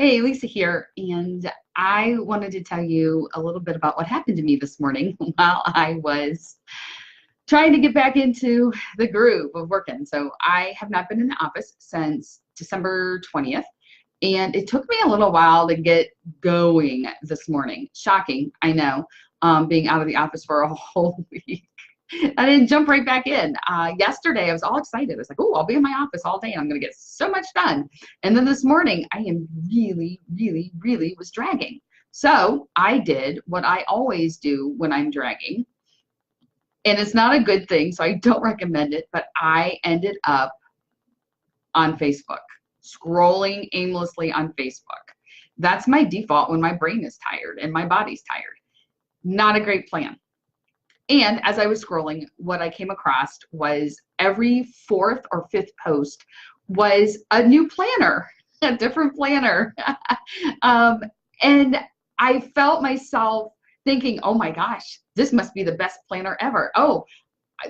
Hey, Lisa here, and I wanted to tell you a little bit about what happened to me this morning while I was trying to get back into the groove of working. So I have not been in the office since December 20th, and it took me a little while to get going this morning. Shocking, I know, being out of the office for a whole week. I didn't jump right back in. Yesterday, I was all excited. I was like, oh, I'll be in my office all day and I'm going to get so much done. And then this morning, I am really was dragging. So I did what I always do when I'm dragging. And it's not a good thing, so I don't recommend it, but I ended up on Facebook, scrolling aimlessly on Facebook. That's my default when my brain is tired and my body's tired. Not a great plan. And as I was scrolling, what I came across was every fourth or fifth post was a new planner, a different planner. And I felt myself thinking, oh my gosh, this must be the best planner ever. Oh,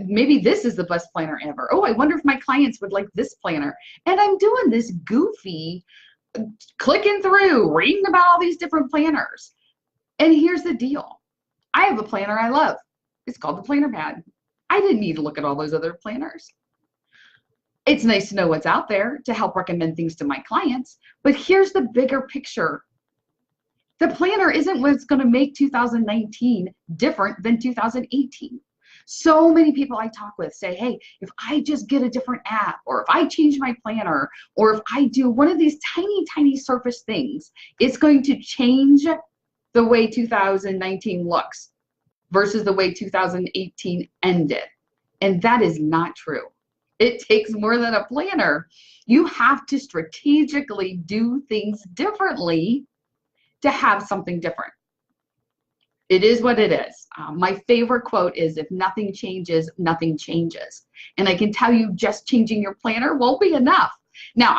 maybe this is the best planner ever. Oh, I wonder if my clients would like this planner. And I'm doing this goofy, clicking through, reading about all these different planners. And here's the deal. I have a planner I love. It's called the Planner Pad. I didn't need to look at all those other planners. It's nice to know what's out there to help recommend things to my clients, but here's the bigger picture. The planner isn't what's going to make 2019 different than 2018. So many people I talk with say, hey, if I just get a different app, or if I change my planner, or if I do one of these tiny surface things, it's going to change the way 2019 looks versus the way 2018 ended. And that is not true. It takes more than a planner. You have to strategically do things differently to have something different. It is what it is. My favorite quote is, if nothing changes, nothing changes. And I can tell you just changing your planner won't be enough. Now,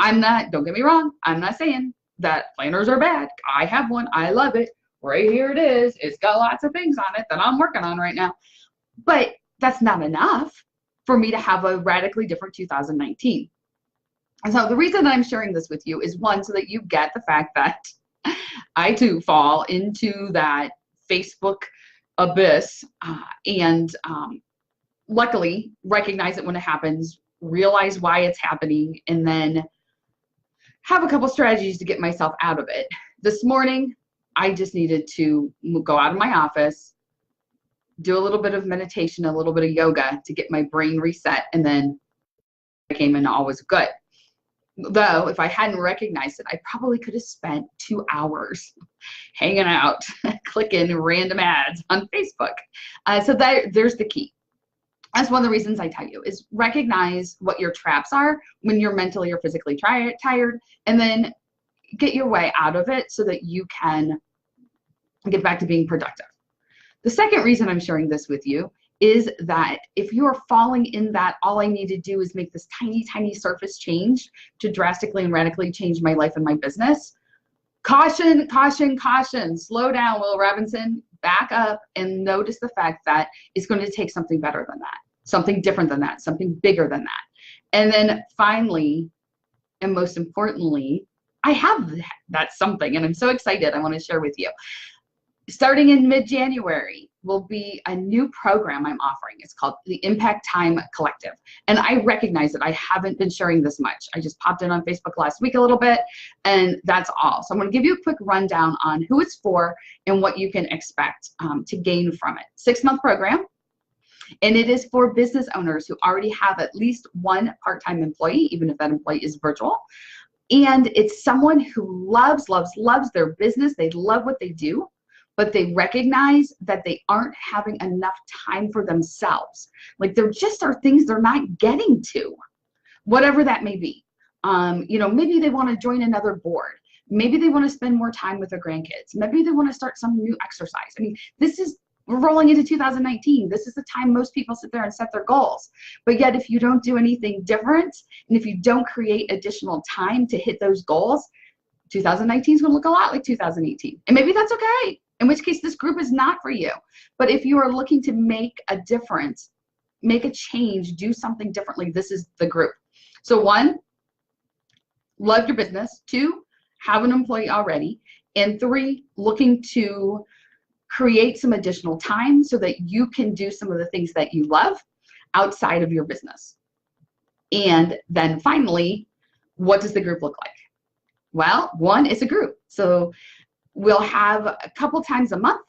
don't get me wrong, I'm not saying that planners are bad. I have one, I love it. Right here it is. It's got lots of things on it that I'm working on right now. But that's not enough for me to have a radically different 2019. And so the reason that I'm sharing this with you is, one, so that you get the fact that I too fall into that Facebook abyss, and luckily recognize it when it happens, realize why it's happening, and then have a couple strategies to get myself out of it. This morning, I just needed to go out of my office, do a little bit of meditation, a little bit of yoga to get my brain reset, and then I came in, all was good. Though, if I hadn't recognized it, I probably could have spent 2 hours hanging out, clicking random ads on Facebook. So there's the key. That's one of the reasons I tell you, is recognize what your traps are when you're mentally or physically tired, and then get your way out of it so that you can get back to being productive. The second reason I'm sharing this with you is that if you are falling in that, all I need to do is make this tiny surface change to drastically and radically change my life and my business. Caution, slow down, Will Robinson, back up and notice the fact that it's going to take something better than that, something different than that, something bigger than that. And then finally, and most importantly, I have that something, and I'm so excited. I want to share with you. Starting in mid-January will be a new program I'm offering. It's called the Impact Time Collective. And I recognize that I haven't been sharing this much. I just popped in on Facebook last week a little bit, and that's all. So I'm going to give you a quick rundown on who it's for and what you can expect to gain from it. 6-month program. And it is for business owners who already have at least one part-time employee, even if that employee is virtual. And it's someone who loves their business. They love what they do, but they recognize that they aren't having enough time for themselves. Like, there just are things they're not getting to, whatever that may be. Maybe they want to join another board. Maybe they want to spend more time with their grandkids. Maybe they want to start some new exercise. I mean, we're rolling into 2019. This is the time most people sit there and set their goals. But yet, if you don't do anything different, and if you don't create additional time to hit those goals, 2019 is going to look a lot like 2018. And maybe that's okay, in which case this group is not for you. But if you are looking to make a difference, make a change, do something differently, this is the group. So 1, love your business. 2, have an employee already, and 3, looking to create some additional time so that you can do some of the things that you love outside of your business. And then finally, what does the group look like? Well, 1 is a group. So we'll have a couple times a month,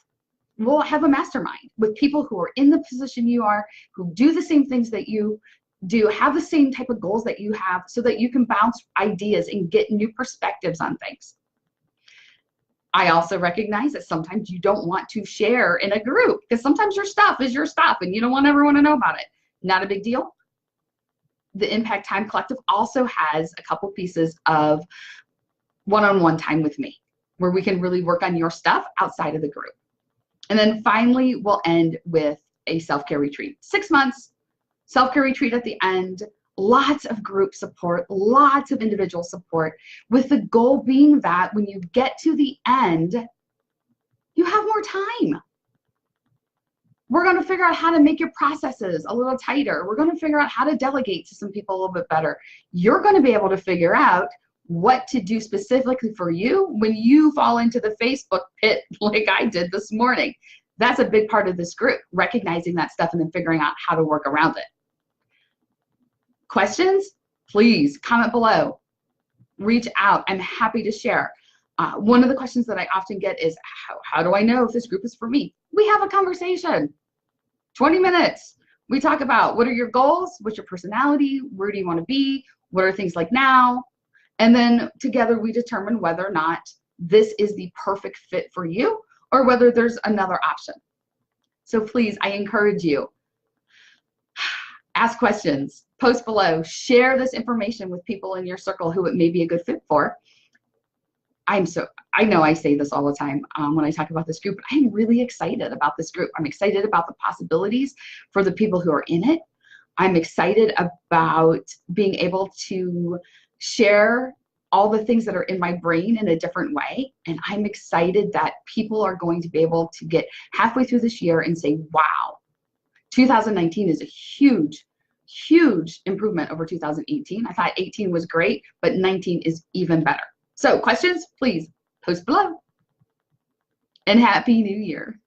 we'll have a mastermind with people who are in the position you are, who do the same things that you do, have the same type of goals that you have, so that you can bounce ideas and get new perspectives on things. I also recognize that sometimes you don't want to share in a group, because sometimes your stuff is your stuff and you don't want everyone to know about it. Not a big deal. The Impact Time Collective also has a couple pieces of one-on-one time with me, where we can really work on your stuff outside of the group. And then finally, we'll end with a self-care retreat. 6 months, self-care retreat at the end, lots of group support, lots of individual support, with the goal being that when you get to the end, you have more time. We're going to figure out how to make your processes a little tighter. We're going to figure out how to delegate to some people a little bit better. You're going to be able to figure out what to do specifically for you when you fall into the Facebook pit like I did this morning. That's a big part of this group, recognizing that stuff and then figuring out how to work around it. Questions? Please comment below. Reach out. I'm happy to share. One of the questions that I often get is, how do I know if this group is for me? We have a conversation. 20 minutes. We talk about, what are your goals? What's your personality? Where do you want to be? What are things like now? And then together we determine whether or not this is the perfect fit for you, or whether there's another option. So please, I encourage you, ask questions, post below, share this information with people in your circle who it may be a good fit for. I know I say this all the time when I talk about this group, but I'm really excited about this group. I'm excited about the possibilities for the people who are in it. I'm excited about being able to share all the things that are in my brain in a different way. And I'm excited that people are going to be able to get halfway through this year and say, wow, 2019 is a huge, huge improvement over 2018. I thought 18 was great, but 19 is even better. So questions, please post below. And Happy New Year.